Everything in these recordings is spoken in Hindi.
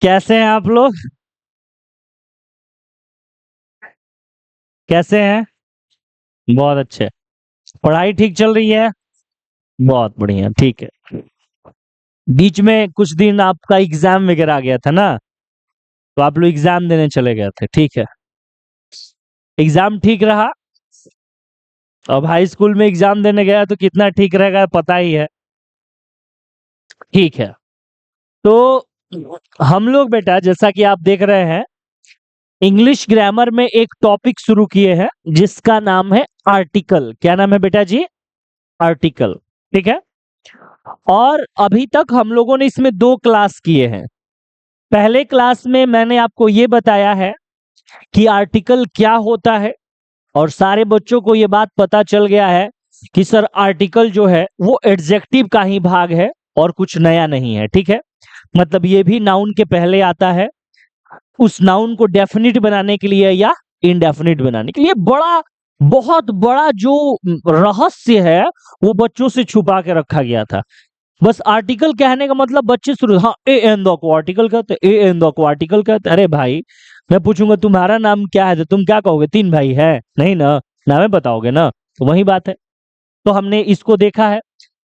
कैसे हैं आप लोग? कैसे हैं? बहुत अच्छे। पढ़ाई ठीक चल रही है? बहुत बढ़िया, ठीक है। बीच में कुछ दिन आपका एग्जाम वगैरह आ गया था ना, तो आप लोग एग्जाम देने चले गए थे, ठीक है। एग्जाम ठीक रहा? अब हाई स्कूल में एग्जाम देने गया तो कितना ठीक रहेगा पता ही है। ठीक है। तो हम लोग बेटा, जैसा कि आप देख रहे हैं, इंग्लिश ग्रामर में एक टॉपिक शुरू किए हैं जिसका नाम है आर्टिकल। क्या नाम है बेटा जी? आर्टिकल। ठीक है। और अभी तक हम लोगों ने इसमें 2 क्लास किए हैं। पहले क्लास में मैंने आपको ये बताया है कि आर्टिकल क्या होता है, और सारे बच्चों को ये बात पता चल गया है कि सर आर्टिकल जो है वो एडजेक्टिव का ही भाग है और कुछ नया नहीं है। ठीक है। मतलब ये भी नाउन के पहले आता है, उस नाउन को डेफिनिट बनाने के लिए या इनडेफिनिट बनाने के लिए। बहुत बड़ा जो रहस्य है वो बच्चों से छुपा के रखा गया था। बस आर्टिकल कहने का मतलब बच्चे शुरू, हाँ ए एन द को आर्टिकल कहते, ए एन द को आर्टिकल कहते। अरे भाई, मैं पूछूंगा तुम्हारा नाम क्या है तो तुम क्या कहोगे? 3 भाई है? नहीं ना, नाम बताओगे ना, तो वही बात है। तो हमने इसको देखा है।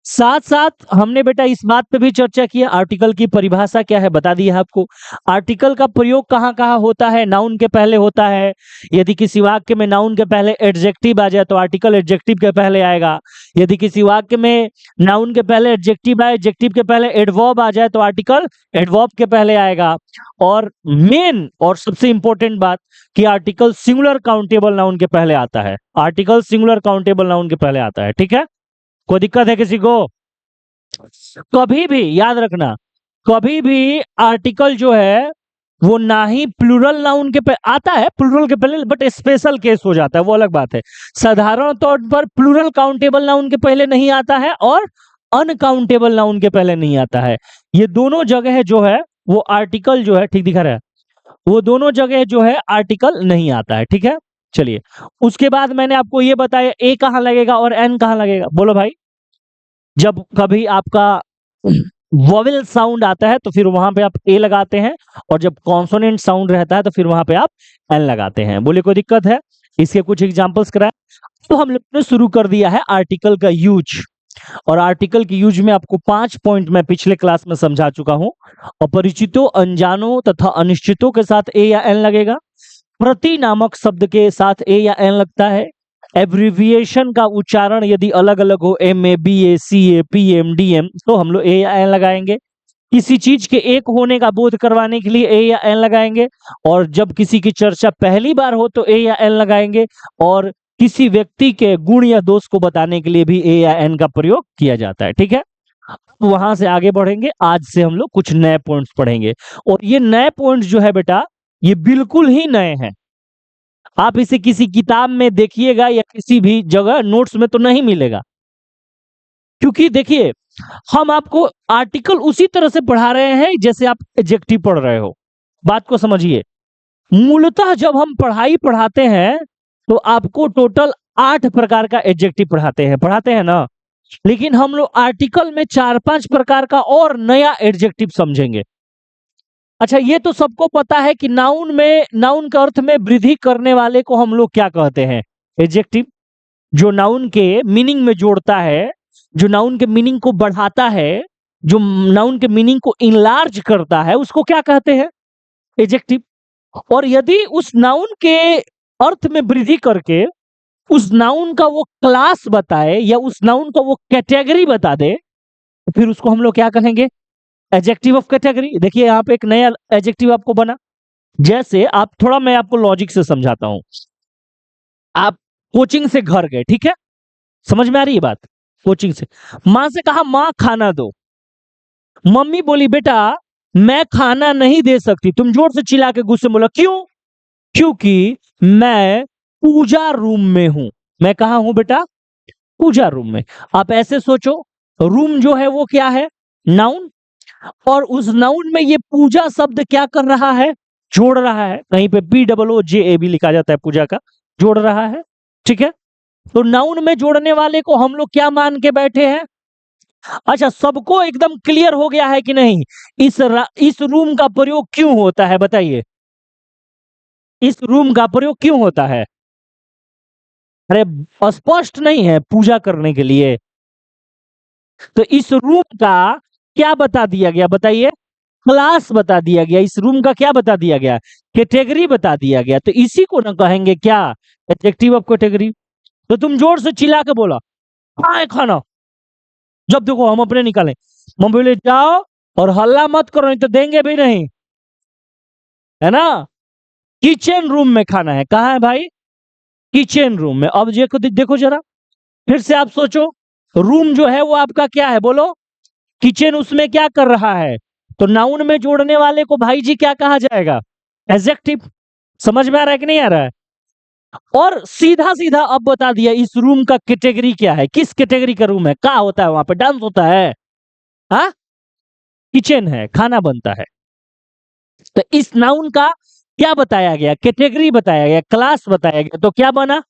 साथ साथ हमने बेटा इस बात पे भी चर्चा किया, आर्टिकल की परिभाषा क्या है बता दिया आपको। आर्टिकल का प्रयोग कहाँ कहाँ होता है? नाउन के पहले होता है। यदि किसी वाक्य में नाउन के पहले एडजेक्टिव आ जाए तो आर्टिकल एडजेक्टिव के पहले आएगा। यदि किसी वाक्य में नाउन के पहले एडजेक्टिव आए, एडजेक्टिव के पहले एडवर्ब आ जाए तो आर्टिकल एडवर्ब के पहले आएगा। और मेन और सबसे इंपॉर्टेंट बात कि आर्टिकल सिंगुलर काउंटेबल नाउन के पहले आता है। आर्टिकल सिंगुलर काउंटेबल नाउन के पहले आता है। ठीक है। कोई दिक्कत है किसी को? कभी भी याद रखना, कभी भी आर्टिकल जो है वो ना ही प्लूरल नाउन के पे आता है, प्लूरल के पहले, बट स्पेशल केस हो जाता है, वो अलग बात है। साधारण तौर पर प्लूरल काउंटेबल नाउन के पहले नहीं आता है और अनकाउंटेबल नाउन के पहले नहीं आता है। ये दोनों जगह जो है वो आर्टिकल जो है, ठीक दिखा रहा है, वो दोनों जगह जो है आर्टिकल नहीं आता है। ठीक है। चलिए, उसके बाद मैंने आपको ये बताया ए कहाँ लगेगा और एन कहाँ लगेगा, बोलो भाई। जब कभी आपका वोवेल साउंड आता है तो फिर वहां पे आप ए लगाते हैं, और जब कॉन्सोनेंट साउंड रहता है तो फिर वहां पे आप एन लगाते हैं। बोले कोई दिक्कत है? इसके कुछ एग्जांपल्स कराएं। तो हम लोग ने शुरू कर दिया है आर्टिकल का यूज, और आर्टिकल की यूज में आपको 5 पॉइंट मैं पिछले क्लास में समझा चुका हूं। अपरिचितों, अनजानों तथा अनिश्चितों के साथ ए या एन लगेगा। प्रति नामक शब्द के साथ ए या एन लगता है। एब्रिविएशन का उच्चारण यदि अलग अलग हो, M A, B A, C A, P M, D M, तो हम लोग ए या एन लगाएंगे। किसी चीज के एक होने का बोध करवाने के लिए ए या एन लगाएंगे, और जब किसी की चर्चा पहली बार हो तो ए या एन लगाएंगे, और किसी व्यक्ति के गुण या दोष को बताने के लिए भी ए या एन का प्रयोग किया जाता है। ठीक है। तो वहां से आगे बढ़ेंगे। आज से हम लोग कुछ नए पॉइंट्स पढ़ेंगे, और ये नए पॉइंट्स जो है बेटा, ये बिल्कुल ही नए हैं। आप इसे किसी किताब में देखिएगा या किसी भी जगह नोट्स में तो नहीं मिलेगा। क्योंकि देखिए, हम आपको आर्टिकल उसी तरह से पढ़ा रहे हैं जैसे आप एडजेक्टिव पढ़ रहे हो। बात को समझिए। मूलतः जब हम पढ़ाई पढ़ाते हैं तो आपको टोटल 8 प्रकार का एडजेक्टिव पढ़ाते हैं ना। लेकिन हम लोग आर्टिकल में 4-5 प्रकार का और नया एडजेक्टिव समझेंगे। अच्छा, ये तो सबको पता है कि नाउन के अर्थ में वृद्धि करने वाले को हम लोग क्या कहते हैं? एडजेक्टिव। जो नाउन के मीनिंग में जोड़ता है, जो नाउन के मीनिंग को बढ़ाता है, जो नाउन के मीनिंग को इनलार्ज करता है, उसको क्या कहते हैं? एडजेक्टिव। और यदि उस नाउन के अर्थ में वृद्धि करके उस नाउन का वो क्लास बताए या उस नाउन का वो कैटेगरी बता दे, तो फिर उसको हम लोग क्या कहेंगे? Adjective of category. देखिए यहाँ पे एक नया एडजेक्टिव आपको बना। जैसे आप थोड़ा, मैं आपको लॉजिक से समझाता हूं। आप कोचिंग से घर गए, ठीक है, समझ में आ रही है बात? कोचिंग से माँ से कहा माँ खाना दो। मम्मी बोली बेटा मैं खाना नहीं दे सकती। तुम जोर से चिल्ला के गुस्से में बोला क्यों? क्योंकि मैं पूजा रूम में हूं। मैं कहा हूं बेटा? पूजा रूम में। आप ऐसे सोचो, रूम जो है वो क्या है? नाउन। और उस नाउन में ये पूजा शब्द क्या कर रहा है? जोड़ रहा है। कहीं पे POOJA भी लिखा जाता है पूजा का, जोड़ रहा है। ठीक है। तो नाउन में जोड़ने वाले को हम लोग क्या मान के बैठे हैं? अच्छा, सबको एकदम क्लियर हो गया है कि नहीं? इस रूम का प्रयोग क्यों होता है बताइए? इस रूम का प्रयोग क्यों होता है? अरे स्पष्ट नहीं है, पूजा करने के लिए। तो इस रूम का क्या बता दिया गया बताइए? क्लास बता दिया गया। इस रूम का क्या बता दिया गया? कैटेगरी बता दिया गया। तो इसी को ना कहेंगे क्या? Adjective of category. तो तुम जोर से चिल्ला के बोला, कहाँ है खाना? जब देखो हम अपने निकालें। हम बोले जाओ और हल्ला मत करो, नहीं तो देंगे भी नहीं, है ना? किचन रूम में खाना है। कहाँ है भाई? किचन रूम में। अब देखो देखो जरा, फिर से आप सोचो, रूम जो है वो आपका क्या है बोलो? किचन उसमें क्या कर रहा है? तो नाउन में जोड़ने वाले को भाई जी क्या कहा जाएगा? एडजेक्टिव। समझ में आ रहा है कि नहीं आ रहा है? और सीधा सीधा अब बता दिया इस रूम का कैटेगरी क्या है, किस कैटेगरी का रूम है, क्या होता है वहां पे? डांस होता है? हाँ, किचन है, खाना बनता है। तो इस नाउन का क्या बताया गया? कैटेगरी बताया गया, क्लास बताया गया। तो क्या बना?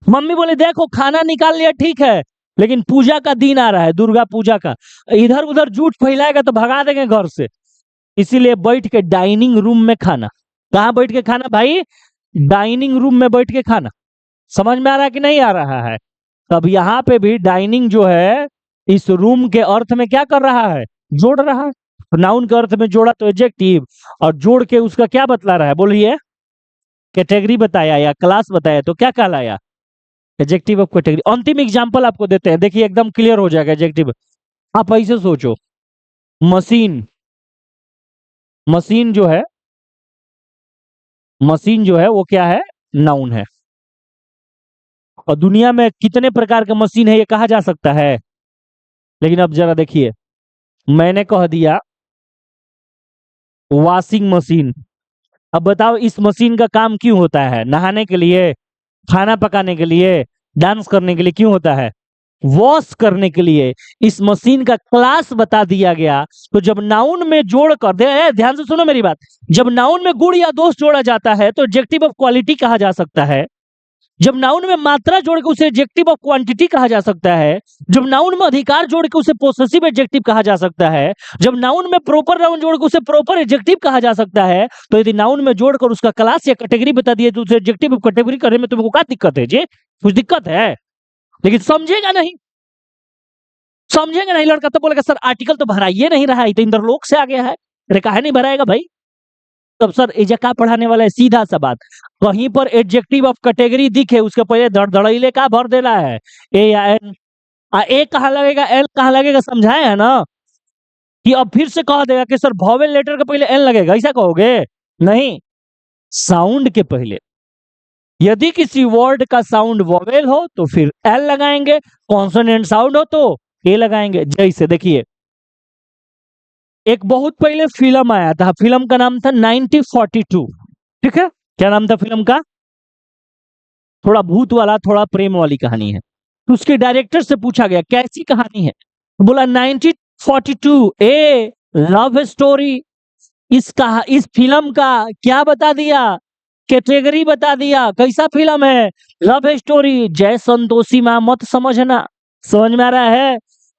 मम्मी बोले देखो खाना निकाल लिया, ठीक है, लेकिन पूजा का दिन आ रहा है, दुर्गा पूजा का, इधर उधर झूठ फैलाएगा तो भगा देंगे घर से। इसीलिए बैठ के डाइनिंग रूम में खाना। कहाँ बैठ के खाना भाई? डाइनिंग रूम में बैठ के खाना। समझ में आ रहा है कि नहीं आ रहा है? तब यहाँ पे भी डाइनिंग जो है इस रूम के अर्थ में क्या कर रहा है? जोड़ रहा है। तो नाउन के अर्थ में जोड़ा तो एडजेक्टिव, और जोड़ के उसका क्या बतला रहा है बोलिए? कैटेगरी बताया या क्लास बताया, तो क्या कहलाया? Adjective of category. अंतिम एग्जांपल आपको देते हैं, देखिए एकदम क्लियर हो जाएगा एडजेक्टिव। आप ऐसे सोचो, मशीन। मशीन जो है, मशीन जो है वो क्या है? नाउन है। और दुनिया में कितने प्रकार के मशीन है ये कहा जा सकता है? लेकिन अब जरा देखिए, मैंने कह दिया वॉशिंग मशीन। अब बताओ इस मशीन का काम क्यों होता है? नहाने के लिए, खाना पकाने के लिए, डांस करने के लिए। क्यों होता है? वॉश करने के लिए। इस मशीन का क्लास बता दिया गया। तो जब नाउन में जोड़ कर ध्यान से सुनो मेरी बात। जब नाउन में गुण या दोष जोड़ा जाता है तो एडजेक्टिव ऑफ क्वालिटी कहा जा सकता है। जब नाउन में मात्रा जोड़ के उसे एडजेक्टिव ऑफ क्वांटिटी कहा जा सकता है। जब नाउन में अधिकार जोड़ के उसे पोसेसिव एडजेक्टिव कहा जा सकता है। जब नाउन में प्रॉपर नाउन जोड़ के उसे प्रॉपर एडजेक्टिव कहा जा सकता है। तो यदि नाउन में जोड़कर उसका क्लास या कैटेगरी बता दिए तो उसे एडजेक्टिव ऑफ कैटेगरी करने में तुमको क्या दिक्कत है जी? कुछ दिक्कत है? लेकिन समझेगा नहीं। समझेगा नहीं लड़का, तो बोलेगा सर आर्टिकल तो भराइए नहीं रहा है, तो इंद्रलोक से आ गया है। अरे काहे नहीं भराएगा भाई? तब सर एजा का पढ़ाने वाला है? सीधा सा बात, कहीं पर एडजेक्टिव ऑफ कैटेगरी दिखे उसके पहले धड़धड़ैले का भर देना है, ए या एन। ए कहाँ लगेगा, एल कहाँ लगेगा, समझाए है ना? कि अब फिर से कह देगा कि सर वॉवेल लेटर के पहले एन लगेगा, ऐसा कहोगे? नहीं, साउंड के पहले। यदि किसी वर्ड का साउंड वॉवेल हो तो फिर एल लगाएंगे, कॉन्सोनेंट साउंड हो तो ए लगाएंगे। जैसे देखिए, एक बहुत पहले फिल्म आया था, फिल्म का नाम था 1942। ठीक है, क्या नाम था फिल्म का? थोड़ा भूत वाला, थोड़ा प्रेम वाली कहानी है। तो उसके डायरेक्टर से पूछा गया कैसी कहानी है, तो बोला 1942 ए लव स्टोरी। इस फिल्म का क्या बता दिया? कैटेगरी बता दिया। कैसा फिल्म है? Love story. जय संतोषी माँ मत समझना। समझ में आ रहा है?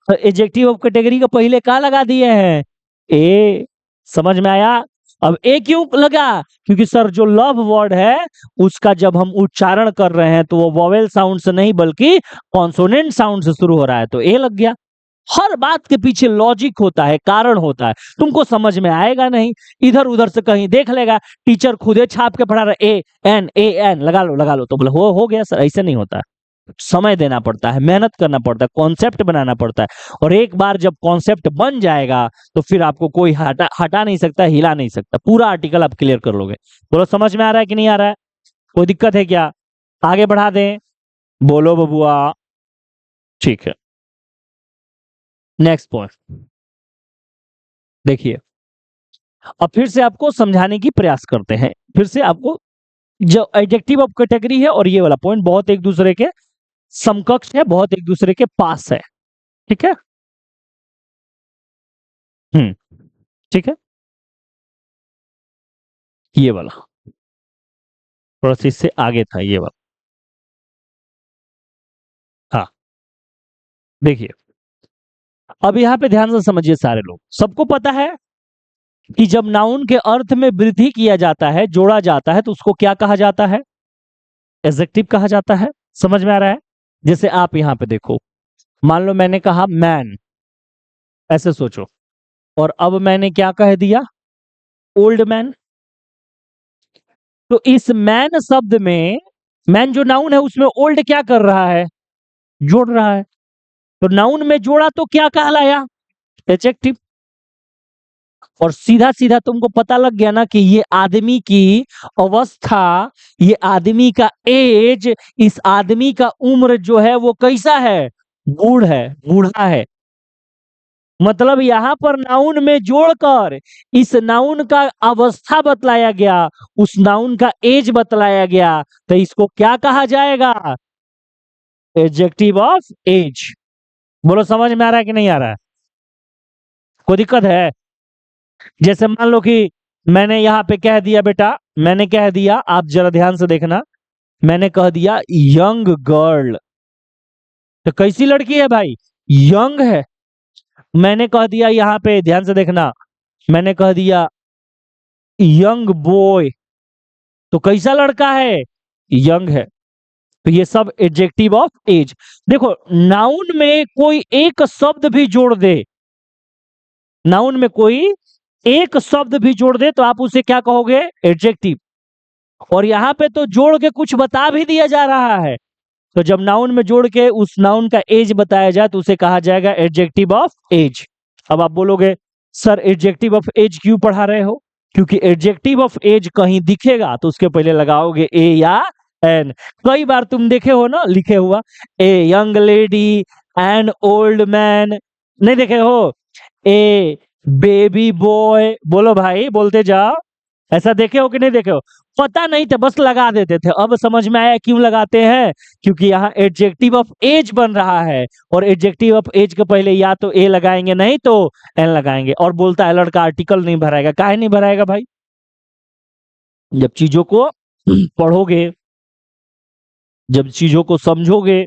एडजेक्टिव ऑफ कैटेगरी का पहले क्या लगा दिए हैं? ए। समझ में आया? अब ए क्यों लगा? क्योंकि सर जो लव वर्ड है उसका जब हम उच्चारण कर रहे हैं तो वो वॉवेल साउंड से नहीं बल्कि कॉन्सोनेंट साउंड से शुरू हो रहा है, तो ए लग गया। हर बात के पीछे लॉजिक होता है, कारण होता है। तुमको समझ में आएगा नहीं, इधर उधर से कहीं देख लेगा, टीचर खुदे छाप के पढ़ा रहा ए एन लगा लो तो बोले हो गया सर। ऐसे नहीं होता है। समय देना पड़ता है, मेहनत करना पड़ता है, कॉन्सेप्ट बनाना पड़ता है। और एक बार जब कॉन्सेप्ट बन जाएगा तो फिर आपको कोई हटा नहीं सकता, हिला नहीं सकता। पूरा आर्टिकल आप क्लियर कर लोगे। बोलो समझ में आ रहा है कि नहीं आ रहा है? कोई दिक्कत है क्या? आगे बढ़ा दें? बोलो बबुआ। ठीक है, नेक्स्ट पॉइंट देखिए। अब फिर से आपको समझाने की प्रयास करते हैं। फिर से आपको, जो एडजेक्टिव ऑफ कैटेगरी है और ये वाला पॉइंट बहुत एक दूसरे के समकक्ष है, बहुत एक दूसरे के पास है। ठीक है। हम्म। ठीक है, ये वाला थोड़ा सा इससे आगे था, ये वाला। हाँ, देखिए अब यहाँ पे ध्यान से समझिए सारे लोग, सबको पता है कि जब नाउन के अर्थ में वृद्धि किया जाता है, जोड़ा जाता है, तो उसको क्या कहा जाता है? एडजेक्टिव कहा जाता है। समझ में आ रहा है? जैसे आप यहाँ पे देखो, मान लो मैंने कहा मैन, ऐसे सोचो, और अब मैंने क्या कह दिया? Old man. तो इस मैन शब्द में, मैन जो नाउन है उसमें ओल्ड क्या कर रहा है? जोड़ रहा है। तो नाउन में जोड़ा तो क्या कहलाया? एडजेक्टिव। और सीधा सीधा तुमको पता लग गया ना कि ये आदमी की अवस्था, ये आदमी का एज, इस आदमी का उम्र जो है वो कैसा है? बूढ़ है, बूढ़ा है। मतलब यहां पर नाउन में जोड़कर इस नाउन का अवस्था बतलाया गया, उस नाउन का एज बतलाया गया, तो इसको क्या कहा जाएगा? Adjective of age. बोलो समझ में आ रहा है कि नहीं आ रहा है? कोई दिक्कत है? जैसे मान लो कि मैंने यहाँ पे कह दिया, बेटा मैंने कह दिया, आप जरा ध्यान से देखना, मैंने कह दिया यंग गर्ल, तो कैसी लड़की है भाई? यंग है। मैंने कह दिया, यहाँ पे ध्यान से देखना, मैंने कह दिया यंग बॉय, तो कैसा लड़का है? यंग है। तो ये सब एडजेक्टिव ऑफ एज। देखो नाउन में कोई एक शब्द भी जोड़ दे, नाउन में कोई एक शब्द भी जोड़ दे तो आप उसे क्या कहोगे? एडजेक्टिव। और यहाँ पे तो जोड़ के कुछ बता भी दिया जा रहा है, तो जब नाउन में जोड़ के उस नाउन का एज बताया जाए तो उसे कहा जाएगा एडजेक्टिव ऑफ एज। अब आप बोलोगे सर एडजेक्टिव ऑफ एज क्यों पढ़ा रहे हो? क्योंकि एडजेक्टिव ऑफ एज कहीं दिखेगा तो उसके पहले लगाओगे ए या एन। कई बार तुम देखे हो ना लिखे हुआ, a young lady, an old man, नहीं देखे हो? ए बेबी बॉय, बोलो भाई बोलते जाओ। ऐसा देखे हो कि नहीं देखे हो? पता नहीं था, बस लगा देते थे। अब समझ में आया क्यों लगाते हैं? क्योंकि यहाँ एडजेक्टिव ऑफ एज बन रहा है, और एडजेक्टिव ऑफ एज के पहले या तो ए लगाएंगे, नहीं तो एन लगाएंगे। और बोलता है लड़का आर्टिकल नहीं भराएगा। काहे नहीं भराएगा भाई? जब चीजों को पढ़ोगे, जब चीजों को समझोगे,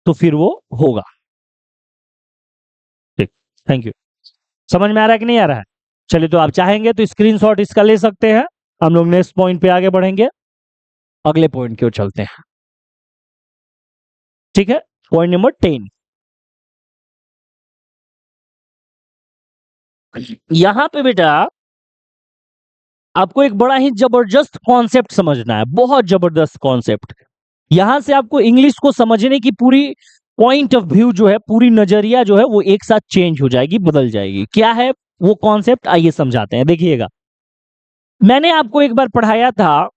तो फिर वो होगा। ठीक, थैंक यू। समझ में आ रहा है कि नहीं आ रहा है? चलिए, तो आप चाहेंगे तो स्क्रीनशॉट इसका ले सकते हैं। हम लोग नेक्स्ट पॉइंट पे आगे बढ़ेंगे, अगले पॉइंट की ओर चलते हैं। ठीक है, पॉइंट नंबर 10। यहां पे बेटा आपको एक बड़ा ही जबरदस्त कॉन्सेप्ट समझना है, बहुत जबरदस्त कॉन्सेप्ट। यहां से आपको इंग्लिश को समझने की पूरी पॉइंट ऑफ व्यू जो है, पूरी नजरिया जो है वो एक साथ चेंज हो जाएगी, बदल जाएगी। क्या है वो कॉन्सेप्ट, आइए समझाते हैं। देखिएगा, मैंने आपको एक बार पढ़ाया था,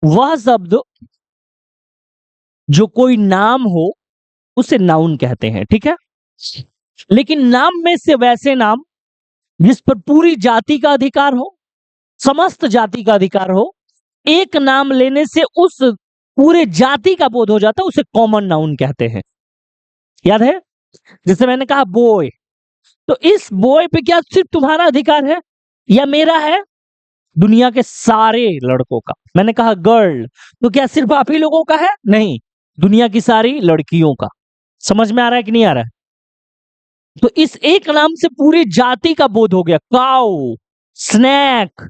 वह शब्द जो कोई नाम हो उसे नाउन कहते हैं, ठीक है? लेकिन नाम में से वैसे नाम जिस पर पूरी जाति का अधिकार हो, समस्त जाति का अधिकार हो, एक नाम लेने से उस पूरे जाति का बोध हो जाता है, उसे कॉमन नाउन कहते हैं। याद है? जैसे मैंने कहा बॉय, तो इस बॉय पे क्या सिर्फ तुम्हारा अधिकार है या मेरा है? दुनिया के सारे लड़कों का। मैंने कहा गर्ल, तो क्या सिर्फ आप ही लोगों का है? नहीं, दुनिया की सारी लड़कियों का। समझ में आ रहा है कि नहीं आ रहा है? तो इस एक नाम से पूरी जाति का बोध हो गया। काउ, स्नैक,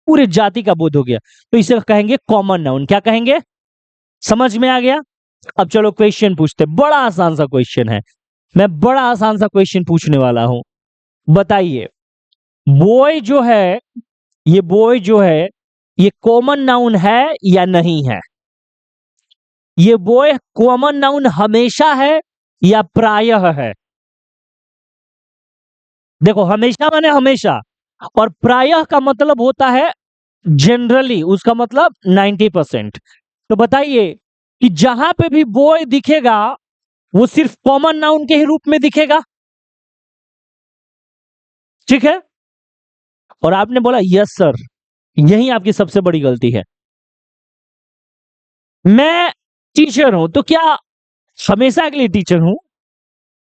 पूरे जाति का बोध हो गया, तो इसे कहेंगे कॉमन नाउन। क्या कहेंगे? समझ में आ गया? अब चलो क्वेश्चन पूछते, बड़ा आसान सा क्वेश्चन है, मैं बड़ा आसान सा क्वेश्चन पूछने वाला हूं। बताइए, बॉय जो है, ये बॉय जो है, ये कॉमन नाउन है या नहीं है? ये बॉय कॉमन नाउन हमेशा है या प्रायः है? देखो, हमेशा माने हमेशा, और प्रायः का मतलब होता है जनरली, उसका मतलब 90%। तो बताइए कि जहां पे भी बॉय दिखेगा वो सिर्फ कॉमन नाउन के ही रूप में दिखेगा, ठीक है? और आपने बोला यस सर, यही आपकी सबसे बड़ी गलती है। मैं टीचर हूं, तो क्या हमेशा के लिए टीचर हूं?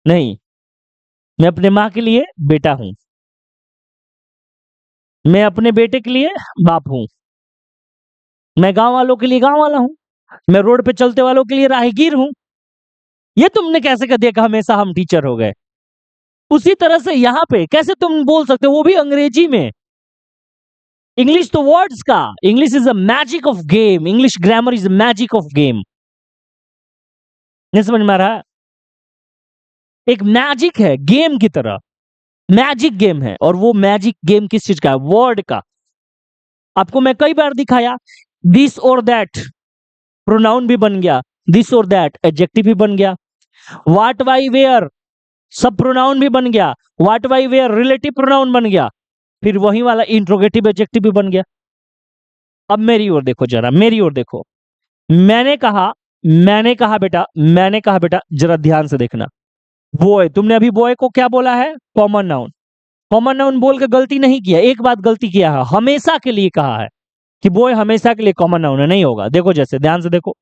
नहीं, मैं अपने माँ के लिए बेटा हूं, मैं अपने बेटे के लिए बाप हूं, मैं गांव वालों के लिए गांव वाला हूं, मैं रोड पे चलते वालों के लिए राहगीर हूं, ये तुमने कैसे कर दिया कि हमेशा हम टीचर हो गए? उसी तरह से यहाँ पे कैसे तुम बोल सकते हो, वो भी अंग्रेजी में? इंग्लिश तो वर्ड्स का, English is a magic of game, English grammar is magic of game. नहीं समझ में आ रहा? एक मैजिक है गेम की तरह, मैजिक गेम है, और वो मैजिक गेम किस चीज का है? वर्ड का। आपको मैं कई बार दिखाया, दिस और दैट प्रोनाउन भी बन गया, दिस और दैट एडजेक्टिव भी बन गया, व्हाट वाई वेयर सब प्रोनाउन भी बन गया, what why where relative pronoun बन गया, फिर वही वाला इंट्रोगेटिव एडजेक्टिव भी बन गया। अब मेरी ओर देखो, जरा मेरी ओर देखो। मैंने कहा, मैंने कहा बेटा जरा ध्यान से देखना, बॉय, तुमने अभी बॉय को क्या बोला है? Common noun. कॉमन नाउन बोल के गलती नहीं किया, एक बात गलती किया है, हमेशा के लिए कहा है कि बॉय हमेशा के लिए कॉमन नाउन है, नहीं होगा। देखो जैसे ध्यान से देखो,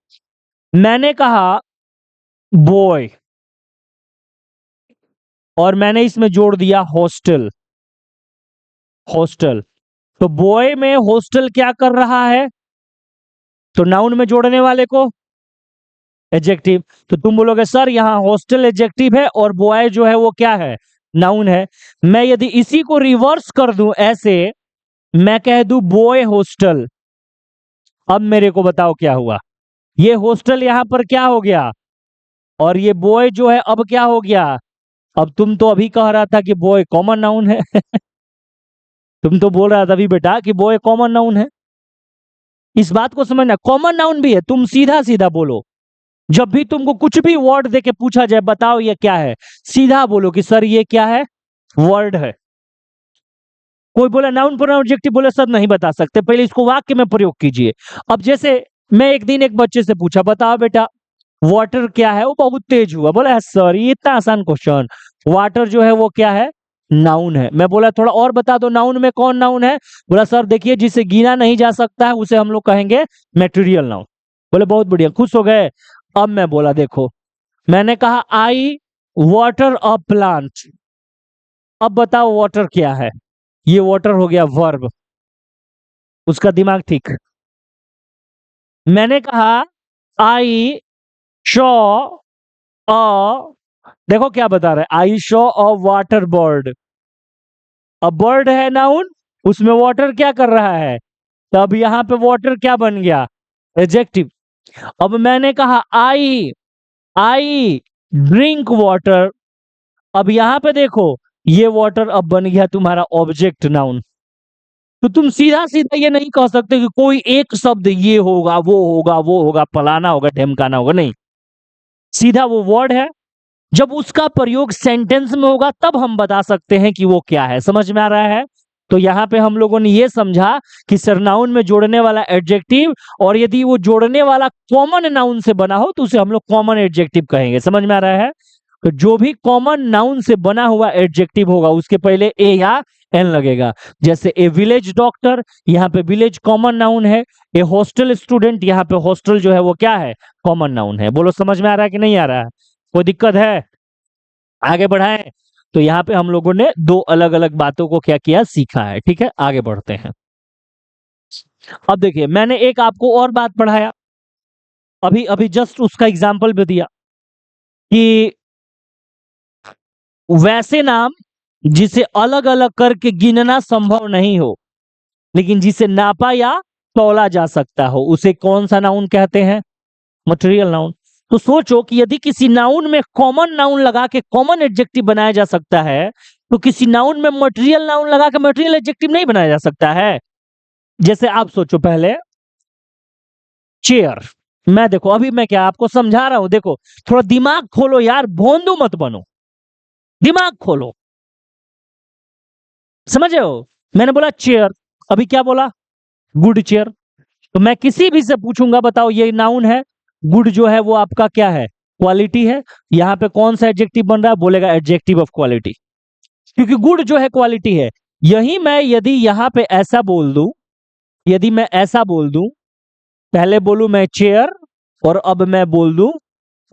मैंने कहा बॉय और मैंने इसमें जोड़ दिया हॉस्टल, हॉस्टल। तो बॉय में हॉस्टल क्या कर रहा है? तो नाउन में जोड़ने वाले को एडजेक्टिव। तो तुम बोलोगे सर यहाँ हॉस्टल एडजेक्टिव है और बॉय जो है वो क्या है? नाउन है। मैं यदि इसी को रिवर्स कर दूं ऐसे, मैं कह दूं बॉय हॉस्टल, अब मेरे को बताओ क्या हुआ? ये हॉस्टल यहां पर क्या हो गया, और ये बॉय जो है अब क्या हो गया? अब तुम तो अभी कह रहा था कि बॉय कॉमन नाउन है तुम तो बोल रहा था अभी बेटा कि बॉय कॉमन नाउन है। इस बात को समझना, कॉमन नाउन भी है, तुम सीधा सीधा बोलो। जब भी तुमको कुछ भी वर्ड देके पूछा जाए बताओ ये क्या है, सीधा बोलो कि सर ये क्या है? वर्ड है। कोई बोला नाउन प्रोनाउन एडजेक्टिव, बोले सर नहीं बता सकते, पहले इसको वाक्य में प्रयोग कीजिए। अब जैसे मैं एक दिन एक बच्चे से पूछा, बताओ बेटा वाटर क्या है? वो बहुत तेज हुआ, बोला सर ये इतना आसान क्वेश्चन, वाटर जो है वो क्या है? नाउन है। मैं बोला थोड़ा और बता दो, नाउन में कौन नाउन है? बोला सर देखिए जिसे गिना नहीं जा सकता है उसे हम लोग कहेंगे मेटेरियल नाउन। बोले बहुत बढ़िया, खुश हो गए। अब मैं बोला देखो, मैंने कहा आई वाटर अ प्लांट, अब बताओ वाटर क्या है? ये वाटर हो गया वर्ब, उसका दिमाग ठीक। मैंने कहा आई शॉ अ, देखो क्या बता रहा है, आई शॉ अ वाटर बर्ड। अब बर्ड है नाउन, उसमें वाटर क्या कर रहा है? तो अब यहां पे वाटर क्या बन गया? एडजेक्टिव। अब मैंने कहा आई आई ड्रिंक वाटर, अब यहां पे देखो ये वाटर अब बन गया तुम्हारा ऑब्जेक्ट नाउन। तो तुम सीधा सीधा ये नहीं कह सकते कि कोई एक शब्द ये होगा वो होगा वो होगा फलाना होगा ढेमकाना होगा, नहीं, सीधा वो वर्ड है। जब उसका प्रयोग सेंटेंस में होगा तब हम बता सकते हैं कि वो क्या है। समझ में आ रहा है? तो यहाँ पे हम लोगों ने ये समझा कि सरनाउन में जोड़ने वाला एडजेक्टिव, और यदि वो जोड़ने वाला कॉमन नाउन से बना हो तो उसे हम लोग कॉमन एडजेक्टिव कहेंगे। समझ में आ रहा है? तो जो भी कॉमन नाउन से बना हुआ एडजेक्टिव होगा उसके पहले ए या एन लगेगा। जैसे ए विलेज डॉक्टर, यहाँ पे विलेज कॉमन नाउन है। ए हॉस्टल स्टूडेंट, यहाँ पे हॉस्टल जो है वो क्या है? कॉमन नाउन है। बोलो समझ में आ रहा है कि नहीं आ रहा है? कोई दिक्कत है? आगे बढ़ाएं। तो यहाँ पे हम लोगों ने दो अलग अलग बातों को क्या किया, सीखा है। ठीक है, आगे बढ़ते हैं। अब देखिए मैंने एक आपको और बात पढ़ाया, अभी अभी जस्ट उसका एग्जाम्पल भी दिया कि वैसे नाम जिसे अलग अलग करके गिनना संभव नहीं हो लेकिन जिसे नापा या तौला जा सकता हो उसे कौन सा नाउन कहते हैं? Material noun. तो सोचो कि यदि किसी नाउन में कॉमन नाउन लगा के कॉमन एडजेक्टिव बनाया जा सकता है, तो किसी नाउन में मटेरियल नाउन लगा के मटेरियल एडजेक्टिव नहीं बनाया जा सकता है? जैसे आप सोचो पहले चेयर, मैं देखो अभी मैं क्या आपको समझा रहा हूं, देखो थोड़ा दिमाग खोलो यार, भोंदू मत बनो, दिमाग खोलो। समझ रहे हो? मैंने बोला चेयर, अभी क्या बोला? Good chair. तो मैं किसी भी से पूछूंगा बताओ ये नाउन है, गुड जो है वो आपका क्या है? क्वालिटी है। यहाँ पे कौन सा एडजेक्टिव बन रहा है? बोलेगा एडजेक्टिव ऑफ क्वालिटी, क्योंकि गुड जो है क्वालिटी है। यही मैं यदि यहाँ पे ऐसा बोल दूं, यदि मैं ऐसा बोल दूं, पहले बोलूं मैं चेयर और अब मैं बोल दूं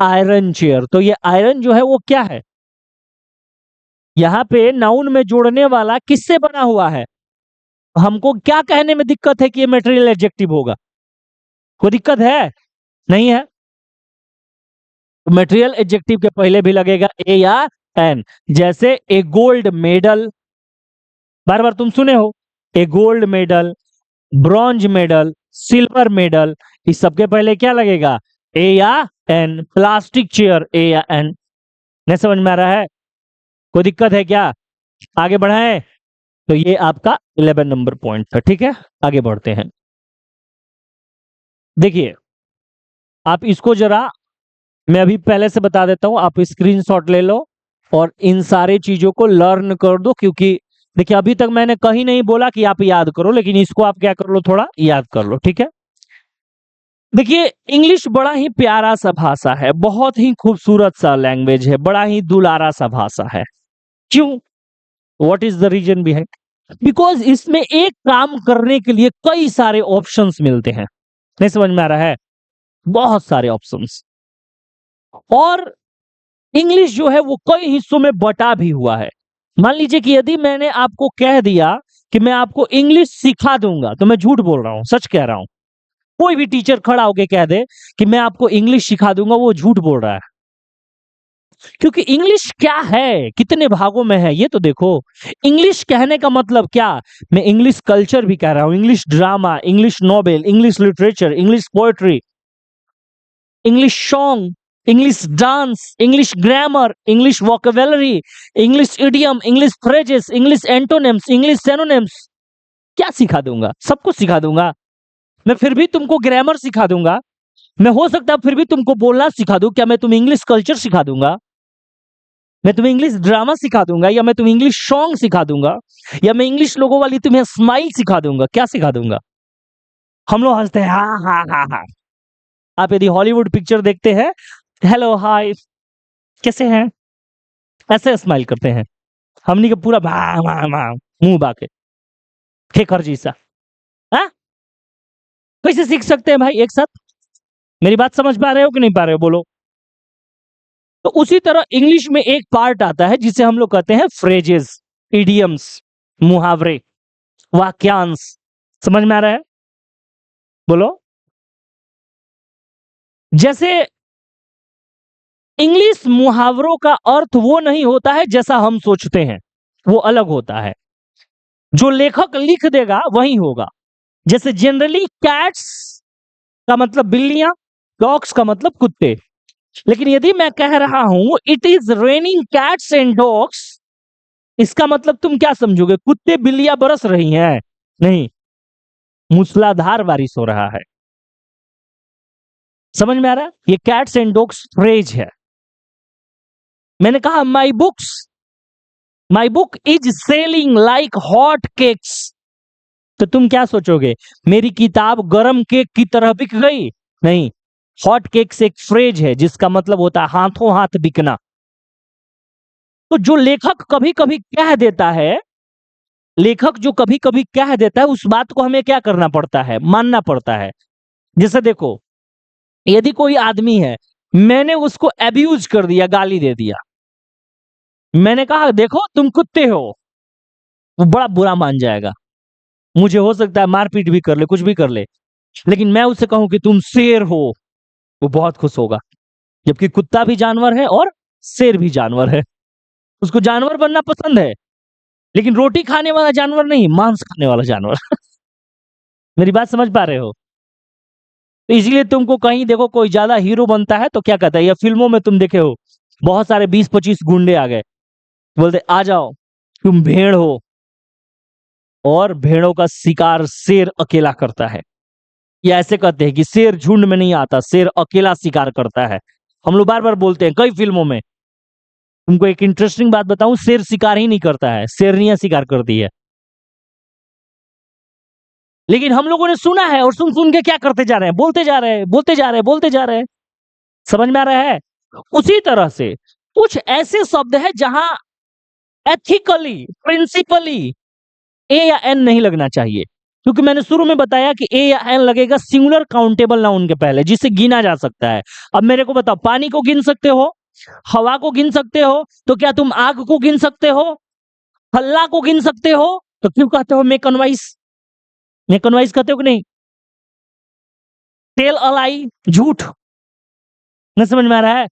आयरन चेयर, तो ये आयरन जो है वो क्या है? यहाँ पे नाउन में जोड़ने वाला किससे बना हुआ है? हमको क्या कहने में दिक्कत है कि ये मेटेरियल एडजेक्टिव होगा? कोई दिक्कत है? नहीं है। मटेरियल एडजेक्टिव के पहले भी लगेगा ए या एन। जैसे ए गोल्ड मेडल, बार बार तुम सुने हो, a gold medal, bronze medal, silver medal, इस सबके पहले क्या लगेगा, ए या एन। प्लास्टिक चेयर, ए या एन। नहीं समझ में आ रहा है? कोई दिक्कत है क्या? आगे बढ़ाएं? तो ये आपका 11 नंबर पॉइंट था। ठीक है, आगे बढ़ते हैं। देखिए, आप इसको जरा, मैं अभी पहले से बता देता हूं, आप स्क्रीनशॉट ले लो और इन सारी चीजों को लर्न कर दो। क्योंकि देखिए, अभी तक मैंने कहीं नहीं बोला कि आप याद करो, लेकिन इसको आप क्या कर लो, थोड़ा याद कर लो। ठीक है, देखिए, इंग्लिश बड़ा ही प्यारा सा भाषा है, बहुत ही खूबसूरत सा लैंग्वेज है, बड़ा ही दुलारा सा भाषा है। क्यों? What is the reason behind? Because इसमें एक काम करने के लिए कई सारे ऑप्शंस मिलते हैं। नहीं समझ में आ रहा है? बहुत सारे ऑप्शंस। और इंग्लिश जो है वो कई हिस्सों में बटा भी हुआ है। मान लीजिए कि यदि मैंने आपको कह दिया कि मैं आपको इंग्लिश सिखा दूंगा, तो मैं झूठ बोल रहा हूं, सच कह रहा हूं। कोई भी टीचर खड़ा होके कह दे कि मैं आपको इंग्लिश सिखा दूंगा, वो झूठ बोल रहा है। क्योंकि इंग्लिश क्या है, कितने भागों में है, ये तो देखो। इंग्लिश कहने का मतलब क्या, मैं इंग्लिश कल्चर भी कह रहा हूं, English drama, English novel, English literature, English poetry, English song, English dance, English grammar, English vocabulary, English idiom, English phrases, English antonyms, English synonyms. क्या सिखा दूंगा? सब कुछ सिखा दूंगा। मैं फिर भी तुमको ग्रामर सिखा दूंगा, मैं हो सकता है फिर भी तुमको बोलना सिखा दूं। क्या मैं तुम्हें इंग्लिश कल्चर सिखा दूंगा? मैं तुम्हें इंग्लिश ड्रामा सिखा दूंगा, या मैं तुम्हें इंग्लिश सॉन्ग सिखा दूंगा, या मैं इंग्लिश लोगों वाली तुम्हें स्माइल सिखा दूंगा? क्या सिखा दूंगा? हम लोग हंसते हैं, हाँ हाँ हाँ हाँ। आप यदि हॉलीवुड पिक्चर देखते हैं, हेलो हाय कैसे हैं, ऐसे स्माइल करते हैं। हमनी के पूरा भा भा भा मुंह बाके खेखर जैसा। हाँ, कैसे सीख सकते हैं भाई एक साथ? मेरी बात समझ पा रहे हो कि नहीं पा रहे हो, बोलो। तो उसी तरह इंग्लिश में एक पार्ट आता है जिसे हम लोग कहते हैं फ्रेजेस, इडियम्स, मुहावरे, वाक्यांश। समझ में आ रहा है? बोलो। जैसे इंग्लिश मुहावरों का अर्थ वो नहीं होता है जैसा हम सोचते हैं, वो अलग होता है। जो लेखक लिख देगा वही होगा। जैसे जनरली कैट्स का मतलब बिल्लियां, डॉग्स का मतलब कुत्ते। लेकिन यदि मैं कह रहा हूं it is raining cats and dogs, इसका मतलब तुम क्या समझोगे? कुत्ते बिल्लियां बरस रही हैं? नहीं, मूसलाधार बारिश हो रहा है। समझ में आ रहा है? ये कैट्स एंड डॉग्स फ्रेज है। मैंने कहा my book is selling like hot cakes, तो तुम क्या सोचोगे? मेरी किताब गरम केक की तरह बिक गई? नहीं, हॉट केक्स एक फ्रेज है जिसका मतलब होता है हाथों हाथ बिकना। तो जो लेखक कभी कभी कह देता है, लेखक जो कभी कभी कह देता है, उस बात को हमें क्या करना पड़ता है? मानना पड़ता है। जैसे देखो, यदि कोई आदमी है, मैंने उसको एब्यूज कर दिया, गाली दे दिया, मैंने कहा देखो तुम कुत्ते हो, वो बड़ा बुरा मान जाएगा। मुझे हो सकता है मारपीट भी कर ले, कुछ भी कर ले। लेकिन मैं उससे कहूं कि तुम शेर हो, वो बहुत खुश होगा। जबकि कुत्ता भी जानवर है और शेर भी जानवर है। उसको जानवर बनना पसंद है, लेकिन रोटी खाने वाला जानवर नहीं, मांस खाने वाला जानवर। मेरी बात समझ पा रहे हो? तो इसलिए तुमको कहीं देखो कोई ज्यादा हीरो बनता है तो क्या कहता है, या फिल्मों में तुम देखे हो, बहुत सारे 20-25 गुंडे आ गए, बोलते आ जाओ तुम भेड़ हो, और भेड़ों का शिकार शेर अकेला करता है। या ऐसे कहते हैं कि शेर झुंड में नहीं आता, शेर अकेला शिकार करता है। हम लोग बार बार बोलते हैं कई फिल्मों में। तुमको एक इंटरेस्टिंग बात बताऊं, शेर शिकार ही नहीं करता है, शेरनियां शिकार करती है। लेकिन हम लोगों ने सुना है और सुन सुन के क्या करते जा रहे हैं, बोलते जा रहे हैं, बोलते जा रहे हैं, बोलते जा रहे हैं। समझ में आ रहा है? उसी तरह से कुछ ऐसे शब्द है जहां एथिकली, प्रिंसिपली ए या एन नहीं लगना चाहिए। क्योंकि मैंने शुरू में बताया कि ए या एन लगेगा सिंगुलर काउंटेबल नाउन के पहले, जिसे गिना जा सकता है। अब मेरे को बताओ, पानी को गिन सकते हो, हवा को गिन सकते हो, तो क्या तुम आग को गिन सकते हो? हल्ला को गिन सकते हो, तो क्यों कहते हो मेकनवाइज? मेकनवाइज कहते हो कि नहीं? टेल अलाई, झूठ। नहीं समझ में आ रहा है?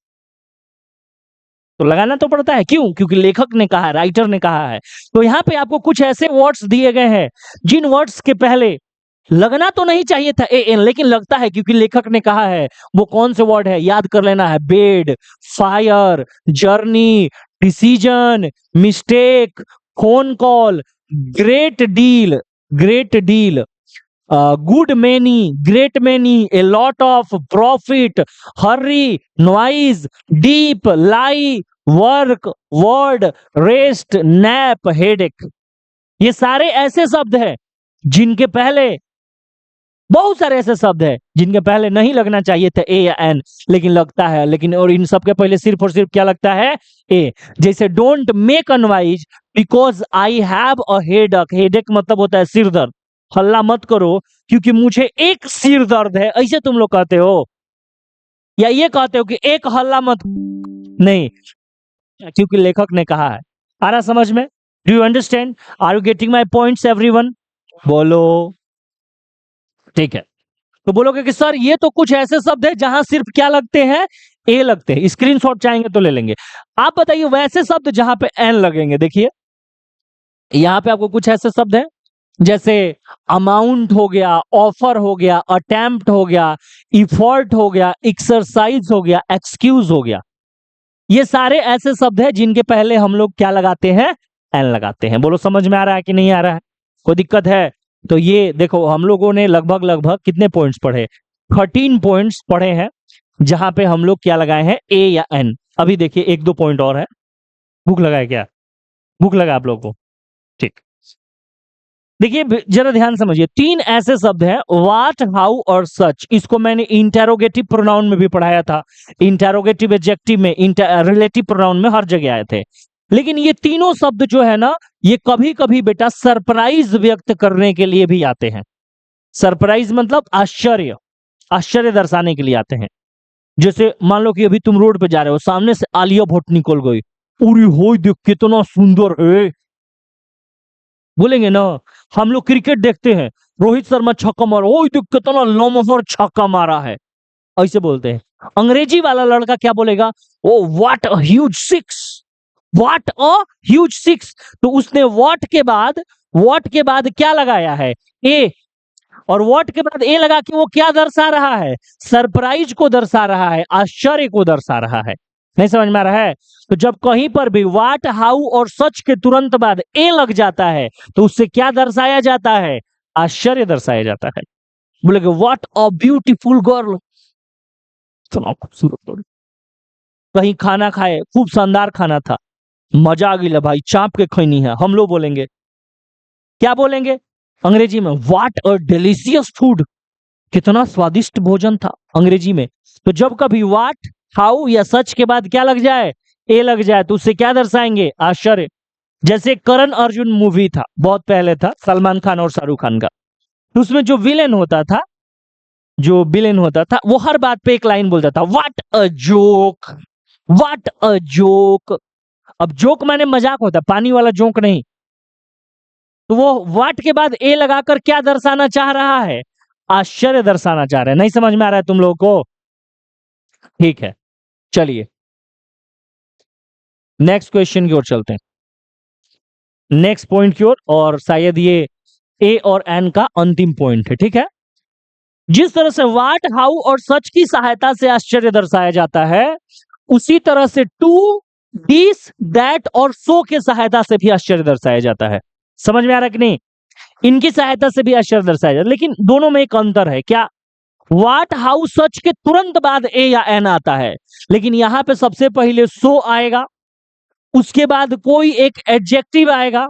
तो लगाना तो पड़ता है। क्यों? क्योंकि लेखक ने कहा है, राइटर ने कहा है। तो यहाँ पे आपको कुछ ऐसे वर्ड्स दिए गए हैं जिन वर्ड्स के पहले लगना तो नहीं चाहिए था एन, लेकिन लगता है क्योंकि लेखक ने कहा है। वो कौन से वर्ड है याद कर लेना है। Bed, fire, journey, decision, mistake, phone call, great deal, great deal, good many, great many, a lot of, profit, hurry, noise, deep, lie, work, word, rest, nap, headache. ये सारे ऐसे शब्द हैं जिनके पहले, बहुत सारे ऐसे शब्द हैं जिनके पहले नहीं लगना चाहिए था ए या एन, लेकिन लगता है। लेकिन और इन सब के पहले सिर्फ और सिर्फ क्या लगता है? ए। जैसे don't make unwise because I have a headache. Headache मतलब होता है सिर दर्द। हल्ला मत करो क्योंकि मुझे एक सिर दर्द है, ऐसे तुम लोग कहते हो। या ये कहते हो कि एक हल्ला मत, नहीं, क्योंकि लेखक ने कहा है। आ रहा समझ में? Do you understand? Are you getting my points everyone? बोलो। ठीक है, तो बोलोगे कि सर ये तो कुछ ऐसे शब्द है जहां सिर्फ क्या लगते हैं? ए लगते हैं। स्क्रीनशॉट चाहेंगे तो ले लेंगे। आप बताइए वैसे शब्द जहां पे एन लगेंगे। देखिए यहां पे आपको कुछ ऐसे शब्द हैं जैसे अमाउंट हो गया, ऑफर हो गया, अटेम्प्ट हो गया, इफोर्ट हो गया, एक्सरसाइज हो गया, एक्सक्यूज हो गया। ये सारे ऐसे शब्द हैं जिनके पहले हम लोग क्या लगाते हैं? एन लगाते हैं। बोलो समझ में आ रहा है कि नहीं आ रहा है? कोई दिक्कत है? तो ये देखो हम लोगों ने लगभग लगभग कितने पॉइंट्स पढ़े? 13 पॉइंट्स पढ़े हैं जहां पे हम लोग क्या लगाए हैं? ए या एन। अभी देखिए एक दो पॉइंट और है। भूख लगा है क्या? भूख लगा आप लोगों को? ठीक, देखिए जरा ध्यान समझिए। 3 ऐसे शब्द हैं, व्हाट, हाउ और सच। इसको मैंने इंटेरोगेटिव प्रोनाउन में भी पढ़ाया था, इंटेरोगेटिव एडजेक्टिव में, रिलेटिव प्रोनाउन में, हर जगह आए थे। लेकिन ये तीनों शब्द जो है ना, ये कभी कभी बेटा सरप्राइज व्यक्त करने के लिए भी आते हैं। सरप्राइज मतलब आश्चर्य, आश्चर्य दर्शाने के लिए आते हैं। जैसे मान लो कि अभी तुम रोड पे जा रहे हो, सामने से आलिया भट्ट निकल गई, अरे हो देख कितना सुंदर है, बोलेंगे ना। हम लोग क्रिकेट देखते हैं, रोहित शर्मा छक्का मारा, ओए देख कितना लम्हा छक्का मारा है, ऐसे बोलते हैं। अंग्रेजी वाला लड़का क्या बोलेगा? Oh what a huge six, what a huge six. तो उसने व्हाट के बाद क्या लगाया है? ए। और व्हाट के बाद ए लगा के वो क्या दर्शा रहा है? सरप्राइज को दर्शा रहा है, आश्चर्य को दर्शा रहा है। नहीं समझ में आ रहा है? तो जब कहीं पर भी व्हाट, हाउ और सच के तुरंत बाद ए लग जाता है तो उससे क्या दर्शाया जाता है? आश्चर्य दर्शाया जाता है। बोलेगे व्हाट अ ब्यूटीफुल गर्ल, इतना खूबसूरत। कहीं खाना खाए, खूब शानदार खाना था, मजा आ गई भाई, चाप के खैनी है, हम लोग बोलेंगे। क्या बोलेंगे अंग्रेजी में? व्हाट अ डिलीशियस फूड, कितना स्वादिष्ट भोजन था, अंग्रेजी में। तो जब कभी व्हाट, हाउ या सच के बाद क्या लग जाए? ए लग जाए तो उससे क्या दर्शाएंगे? आश्चर्य। जैसे करण अर्जुन मूवी था, बहुत पहले था, सलमान खान और शाहरुख खान का। तो उसमें जो विलेन होता था, वो हर बात पे एक लाइन बोलता था, what a joke, what a joke. अब जोक माने मजाक होता है, पानी वाला जोक नहीं। तो वो व्हाट के बाद ए लगाकर क्या दर्शाना चाह रहा है? आश्चर्य दर्शाना चाह रहे हैं। नहीं समझ में आ रहा है तुम लोगों को? ठीक है, चलिए नेक्स्ट क्वेश्चन की ओर चलते हैं, नेक्स्ट पॉइंट की ओर, और शायद ये ए और एन का अंतिम पॉइंट है। ठीक है, जिस तरह से व्हाट, हाउ और सच की सहायता से आश्चर्य दर्शाया जाता है, उसी तरह से टू, दिस, दैट और सो के सहायता से भी आश्चर्य दर्शाया जाता है। समझ में आ रहा है कि नहीं? इनकी सहायता से भी आश्चर्य दर्शाया जाता है, लेकिन दोनों में एक अंतर है। क्या? व्हाट, हाउ, सच के तुरंत बाद ए या एन आता है, लेकिन यहां पे सबसे पहले सो आएगा, उसके बाद कोई एक एडजेक्टिव आएगा,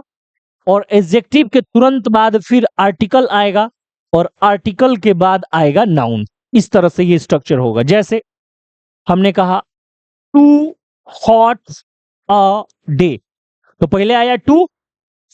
और एडजेक्टिव के तुरंत बाद फिर आर्टिकल आएगा, और आर्टिकल के बाद आएगा नाउन। इस तरह से ये स्ट्रक्चर होगा। जैसे हमने कहा टू हॉट अ डे, तो पहले आया टू,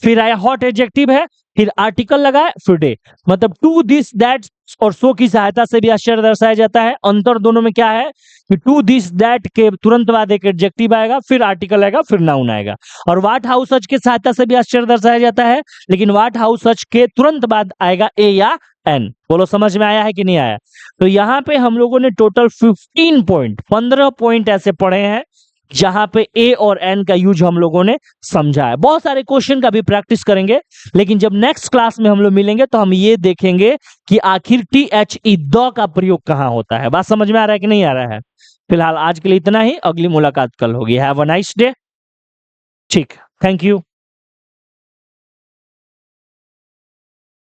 फिर आया हॉट एडजेक्टिव है, फिर आर्टिकल लगा है, फिर डे। मतलब टू, दिस, दैट और सो की सहायता से भी आश्चर्य दर्शाया जाता है। अंतर दोनों में क्या है कि टू, दिस, दैट के तुरंत बाद एक एडजेक्टिव आएगा, फिर आर्टिकल आएगा, फिर नाउन आएगा। और व्हाट, हाउ, सच के सहायता से भी आश्चर्य दर्शाया जाता है, लेकिन व्हाट, हाउ, सच के तुरंत बाद आएगा ए या एन। बोलो समझ में आया है कि नहीं आया? तो यहां पे हम लोगों ने टोटल 15 पॉइंट ऐसे पढ़े हैं जहां पे ए और एन का यूज हम लोगों ने समझा है। बहुत सारे क्वेश्चन का भी प्रैक्टिस करेंगे, लेकिन जब नेक्स्ट क्लास में हम लोग मिलेंगे तो हम ये देखेंगे कि आखिर टी एच ई द का प्रयोग कहां होता है। बात समझ में आ रहा है कि नहीं आ रहा है? फिलहाल आज के लिए इतना ही, अगली मुलाकात कल होगी। Have a nice day. ठीक, थैंक यू।